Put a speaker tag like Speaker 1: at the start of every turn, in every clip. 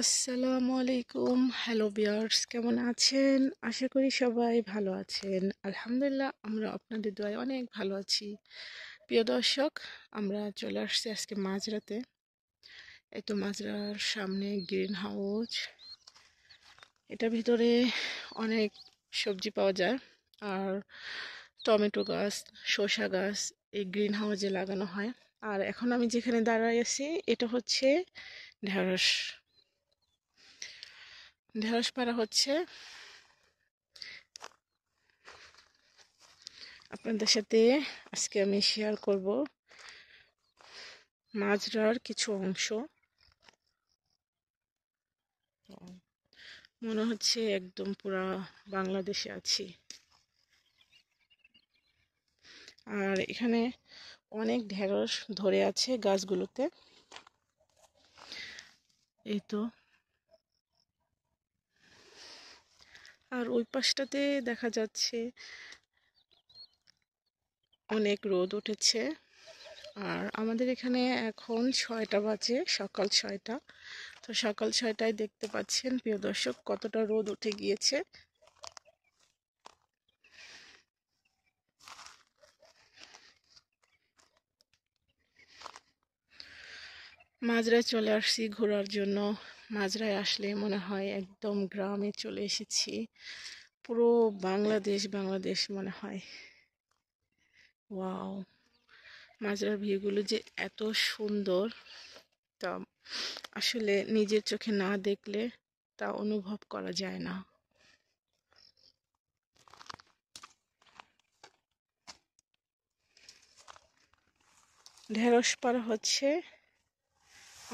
Speaker 1: আসসালামু আলাইকুম। Hello viewers, কেমন আছেন? আশা করি সবাই ভালো আছেন। আলহামদুলিল্লাহ, আমরা আপনাদের দোয়ায় অনেক ভালো আছি। প্রিয় দর্শক, আমরা চলে আসছি আজকে মাঝরাতে। এই তো মাঝরার সামনে গ্রিন হাউস। এটার ভিতরে অনেক সবজি পাওয়া যায়। আর টমেটো গাছ, শসা গাছ এই গ্রিন হাউসে লাগানো হয়। আর এখন আমি যেখানে দাঁড়াই আছি এটা হচ্ছে ঢেঁড়স। ঢেঁড়স পাড়া হচ্ছে। আপনাদের সাথে আজকে আমি শেয়ার করব মাঝরার কিছু অংশ। মনে হচ্ছে একদম পুরা বাংলাদেশে আছি। আর এখানে অনেক ঢেঁড়স ধরে আছে গাছগুলোতে। এই তো। আর ওই পাশটাতে দেখা যাচ্ছে অনেক রোদ উঠেছে। আর আমাদের এখানে এখন 6টা বাজে, সকাল 6টা। তো সকাল 6টায় দেখতে পাচ্ছেন প্রিয় দর্শক কতটা রোদ উঠে গিয়েছে। মাঝরায় চলে আসছি ঘোরার জন্য। মাঝরায় আসলে মনে হয় একদম গ্রামে চলে এসেছি। পুরো বাংলাদেশ বাংলাদেশ মনে হয়। ওয়াও, মাঝরার ভিউগুলো যে এত সুন্দর তা আসলে নিজের চোখে না দেখলে তা অনুভব করা যায় না। ঢেঁড়স পাড়া হচ্ছে।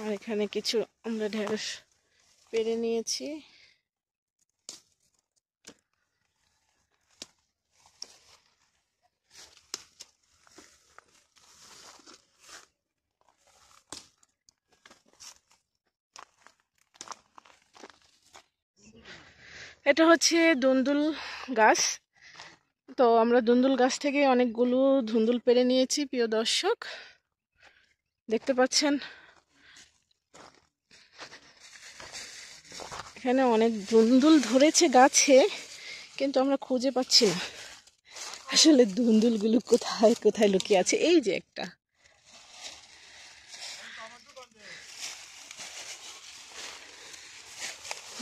Speaker 1: আর এখানে কিছু আমরা ঢেঁড়স পেরে নিয়েছি। এটা হচ্ছে দুন্দুল গাছ। তো আমরা দুন্দুল গাছ থেকে অনেকগুলো ধুন্দুল পেরে নিয়েছি প্রিয় দর্শক, দেখতে পাচ্ছেন। এখানে অনেক ধুন্দুল ধরেছে গাছে, কিন্তু আমরা খুঁজে পাচ্ছি না আসলে ধুন্দুলগুলো কোথায় কোথায় লুকিয়ে আছে। এই যে একটা,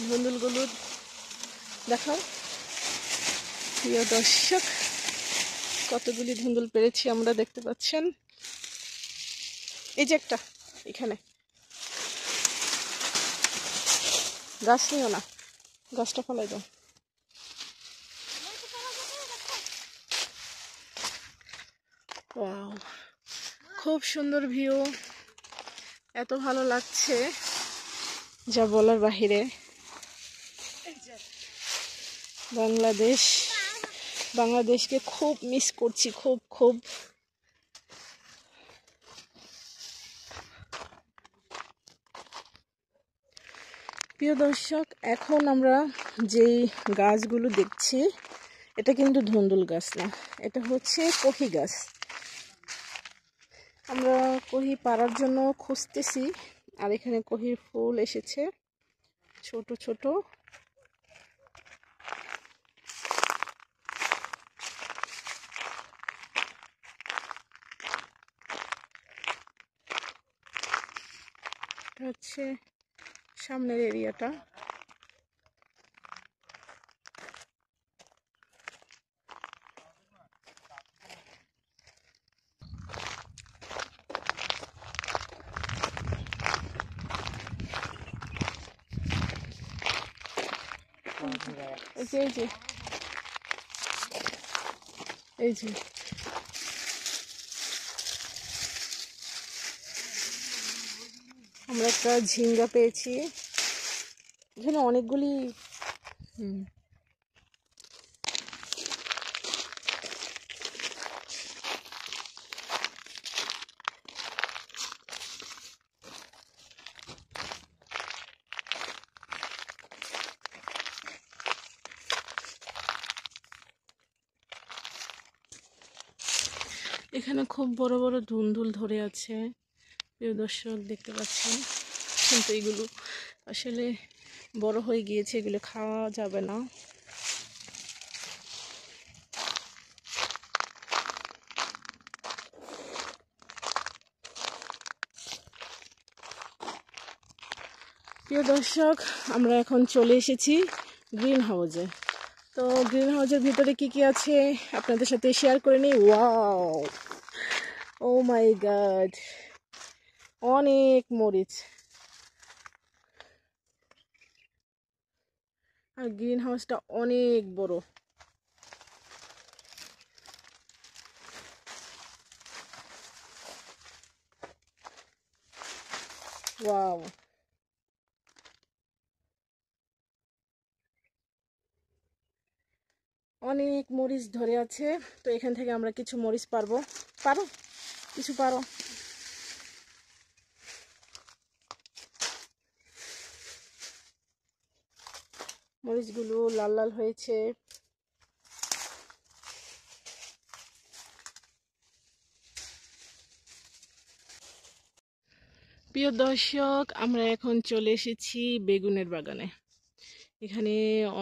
Speaker 1: ধুন্দুলগুলো দেখাও প্রিয় দর্শক। কতগুলি ধুন্দুল পেরেছি আমরা, দেখতে পাচ্ছেন। এই যে একটা, এখানে। গাছ নিও না, গাছটা ফেলাই দাও। ওয়াও, খুব সুন্দর ভিউ, এত ভালো লাগছে যা বলার বাহিরে। বাংলাদেশকে খুব মিস করছি, খুব খুব। প্রিয় দর্শক, এখন আমরা যেই গাছগুলো দেখছি এটা কিন্তু ধুন্দুল গাছ না, এটা হচ্ছে কহি গাছ। আমরা কহি পাড়ার জন্য খুঁজতেছি। আর এখানে কহির ফুল এসেছে ছোট ছোট। হচ্ছে সামনের এরিয়াটা। এই যে এই যে এই যে আমরা একটা ঝিঙ্গা পেয়েছি। এখানে অনেকগুলি এখানে খুব বড় বড় ধুন্দুল ধরে আছে প্রিয় দর্শক, দেখতে পাচ্ছেন। দেখছেন তো, এগুলো আসলে বড় হয়ে গিয়েছে, এগুলো খাওয়া যাবে না। প্রিয় দর্শক, আমরা এখন চলে এসেছি গ্রিন হাউসে। তো গ্রিন হাউসের ভিতরে কি কি আছে আপনাদের সাথে শেয়ার করে নিই। ওয়াও, ও মাই গড, অনেক মরিচ। আর গ্রিন হাউসটা অনেক বড়। ওয়াও, অনেক মরিচ ধরে আছে। তো এখান থেকে আমরা কিছু মরিচ পারো কিছু পারো। মরিচগুলো লাল লাল হয়েছে। প্রিয় দর্শক, আমরা এখন চলে এসেছি বেগুনের বাগানে। এখানে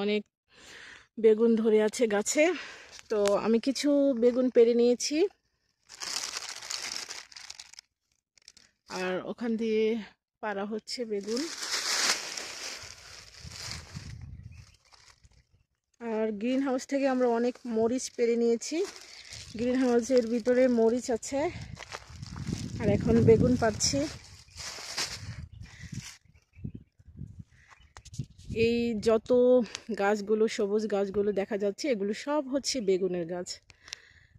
Speaker 1: অনেক বেগুন ধরে আছে গাছে। তো আমি কিছু বেগুন পেড়ে নিয়েছি, আর ওখান দিয়ে পাড়া হচ্ছে বেগুন। আর গ্রিন হাউস থেকে আমরা অনেক মরিচ পেড়ে নিয়েছি। গ্রিন হাউসের ভিতরে মরিচ আছে, আর এখন বেগুন পাচ্ছি। এই যত গাছগুলো, সবুজ গাছগুলো দেখা যাচ্ছে, এগুলো সব হচ্ছে বেগুনের গাছ।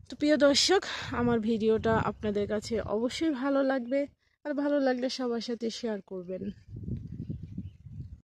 Speaker 1: তো প্রিয় দর্শক, আমার ভিডিওটা আপনাদের কাছে অবশ্যই ভালো লাগবে, আর ভালো লাগলে সবার সাথে শেয়ার করবেন।